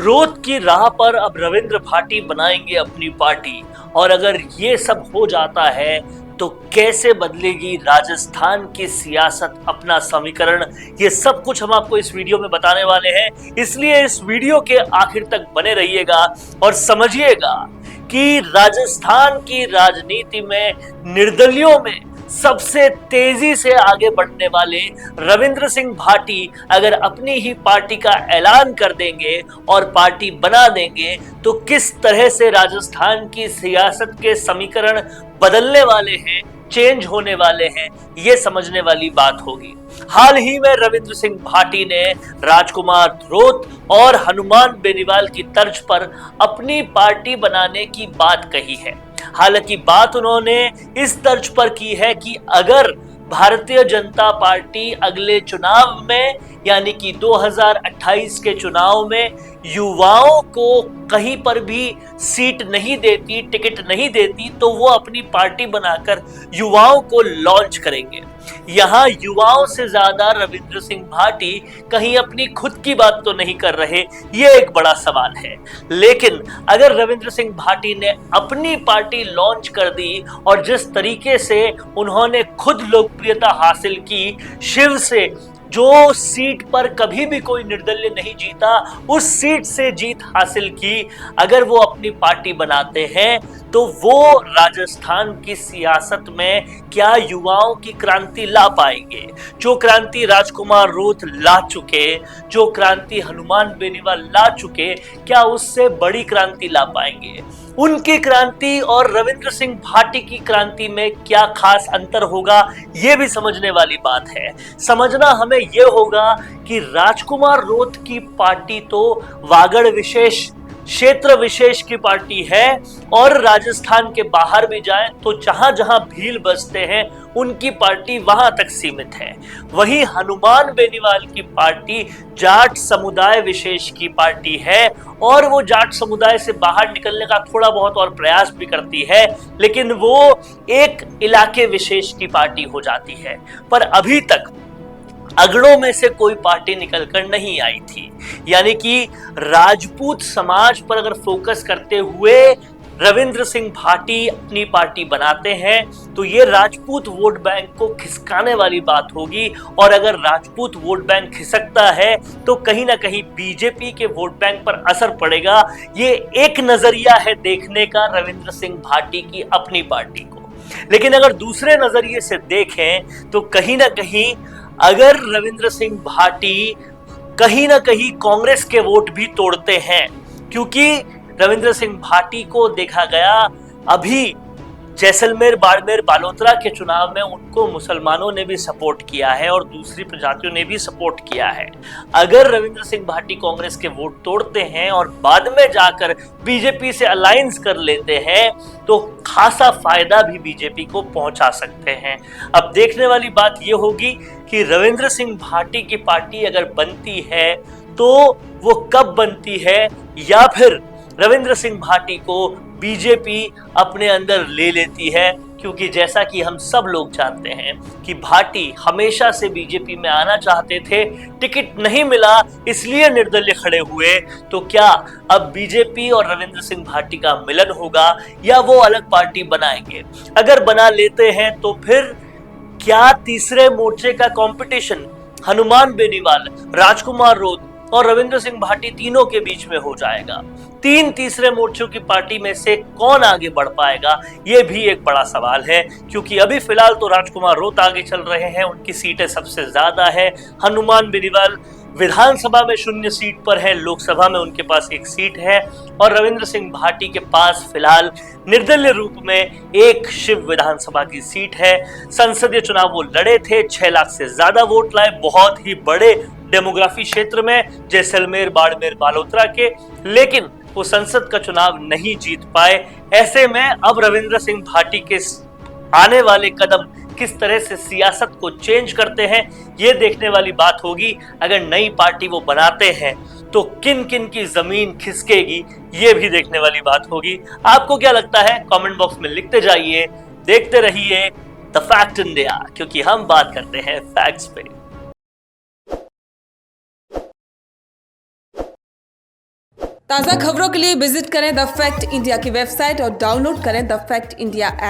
Growth की राह पर अब रविंद्र भाटी बनाएंगे अपनी पार्टी। और अगर ये सब हो जाता है तो कैसे बदलेगी राजस्थान की सियासत, अपना समीकरण, ये सब कुछ हम आपको इस वीडियो में बताने वाले हैं। इसलिए इस वीडियो के आखिर तक बने रहिएगा और समझिएगा कि राजस्थान की राजनीति में निर्दलियों में सबसे तेजी से आगे बढ़ने वाले रविंद्र सिंह भाटी अगर अपनी ही पार्टी का ऐलान कर देंगे और पार्टी बना देंगे तो किस तरह से राजस्थान की सियासत के समीकरण बदलने वाले हैं, चेंज होने वाले हैं, ये समझने वाली बात होगी। हाल ही में रविंद्र सिंह भाटी ने राजकुमार ध्रोत और हनुमान बेनीवाल की तर्ज पर अपनी पार्टी बनाने की बात कही है। हालांकि बात उन्होंने इस तर्ज पर की है कि अगर भारतीय जनता पार्टी अगले चुनाव में यानी कि 2028 के चुनाव में युवाओं को कहीं पर भी सीट नहीं देती, टिकट नहीं देती, तो वो अपनी पार्टी बनाकर युवाओं को लॉन्च करेंगे। यहां युवाओं से ज्यादा रविंद्र सिंह भाटी कहीं अपनी खुद की बात तो नहीं कर रहे, ये एक बड़ा सवाल है। लेकिन अगर रविंद्र सिंह भाटी ने अपनी पार्टी लॉन्च कर दी और जिस तरीके से उन्होंने खुद लोकप्रियता हासिल की, शिव से जो सीट पर कभी भी कोई निर्दलीय नहीं जीता, उस सीट से जीत हासिल की, अगर वो अपनी पार्टी बनाते हैं तो वो राजस्थान की सियासत में क्या युवाओं की क्रांति ला पाएंगे? जो क्रांति राजकुमार रूथ ला चुके, जो क्रांति हनुमान बेनीवाल ला चुके, क्या उससे बड़ी क्रांति ला पाएंगे? उनकी क्रांति और रविंद्र सिंह भाटी की क्रांति में क्या खास अंतर होगा, यह भी समझने वाली बात है। समझना हमें यह होगा कि राजकुमार रूथ की पार्टी तो वागड़ विशेष, क्षेत्र विशेष की पार्टी है और राजस्थान के बाहर भी जाएं तो जहां जहां भील बसते हैं उनकी पार्टी वहां तक सीमित है। वहीं हनुमान बेनीवाल की पार्टी जाट समुदाय विशेष की पार्टी है और वो जाट समुदाय से बाहर निकलने का थोड़ा बहुत और प्रयास भी करती है, लेकिन वो एक इलाके विशेष की पार्टी हो जाती है। पर अभी तक अगड़ों में से कोई पार्टी निकलकर नहीं आई थी। यानी कि राजपूत समाज पर अगर फोकस करते हुए रविंद्र सिंह भाटी अपनी पार्टी बनाते हैं तो ये राजपूत वोट बैंक को खिसकाने वाली बात होगी। और अगर राजपूत वोट बैंक खिसकता है तो कहीं ना कहीं बीजेपी के वोट बैंक पर असर पड़ेगा। ये एक नजरिया है देखने का रविंद्र सिंह भाटी की अपनी पार्टी को। लेकिन अगर दूसरे नजरिए से देखें तो कहीं ना कहीं अगर रविंद्र सिंह भाटी कहीं ना कहीं कांग्रेस के वोट भी तोड़ते हैं, क्योंकि रविंद्र सिंह भाटी को देखा गया अभी जैसलमेर, बाड़मेर, बालोतरा के चुनाव में उनको मुसलमानों ने भी सपोर्ट किया है और दूसरी प्रजातियों ने भी सपोर्ट किया है। अगर रविंद्र सिंह भाटी कांग्रेस के वोट तोड़ते हैं और बाद में जाकर बीजेपी से अलायंस कर लेते हैं तो खासा फायदा भी बीजेपी को पहुंचा सकते हैं। अब देखने वाली बात यह होगी कि रविंद्र सिंह भाटी की पार्टी अगर बनती है तो वो कब बनती है, या फिर रविंद्र सिंह भाटी को बीजेपी अपने अंदर ले लेती है। क्योंकि जैसा कि हम सब लोग जानते हैं कि भाटी हमेशा से बीजेपी में आना चाहते थे, टिकट नहीं मिला इसलिए निर्दलीय खड़े हुए। तो क्या अब बीजेपी और रविंद्र सिंह भाटी का मिलन होगा या वो अलग पार्टी बनाएंगे? अगर बना लेते हैं तो फिर क्या तीसरे मोर्चे का कंपटीशन हनुमान बेनीवाल, राजकुमार रूथ और रविंद्र सिंह भाटी तीनों के बीच में हो जाएगा? तीन तीसरे मोर्चों की पार्टी में से कौन आगे बढ़ पाएगा, ये भी एक बड़ा सवाल है। क्योंकि अभी फिलहाल तो राजकुमार रूथ आगे चल रहे हैं, उनकी सीटें सबसे ज्यादा है। हनुमान बेनीवाल विधानसभा में 0 सीट पर है, लोकसभा में उनके पास 1 सीट है और रविंद्र सिंह भाटी के पास फिलहाल निर्दलीय रूप में एक शिव विधानसभा की सीट है। संसदीय चुनाव वो लड़े थे, 6 लाख से ज्यादा वोट लाए, बहुत ही बड़े डेमोग्राफी क्षेत्र में जैसलमेर, बाड़मेर, बालोतरा के, लेकिन वो संसद का चुनाव नहीं जीत पाए। ऐसे में अब रविंद्र सिंह भाटी के आने वाले कदम किस तरह से सियासत को चेंज करते हैं, ये देखने वाली बात होगी। अगर नई पार्टी वो बनाते हैं तो किन किन की जमीन खिसकेगी, ये भी देखने वाली बात होगी। आपको क्या लगता है? कमेंट बॉक्स में लिखते जाइए। देखते रहिए द फैक्ट इंडिया, क्योंकि हम बात करते हैं फैक्ट्स पे। ताज़ा खबरों के लिए विजिट करें द फैक्ट इंडिया की वेबसाइट और डाउनलोड करें द फैक्ट इंडिया ऐप।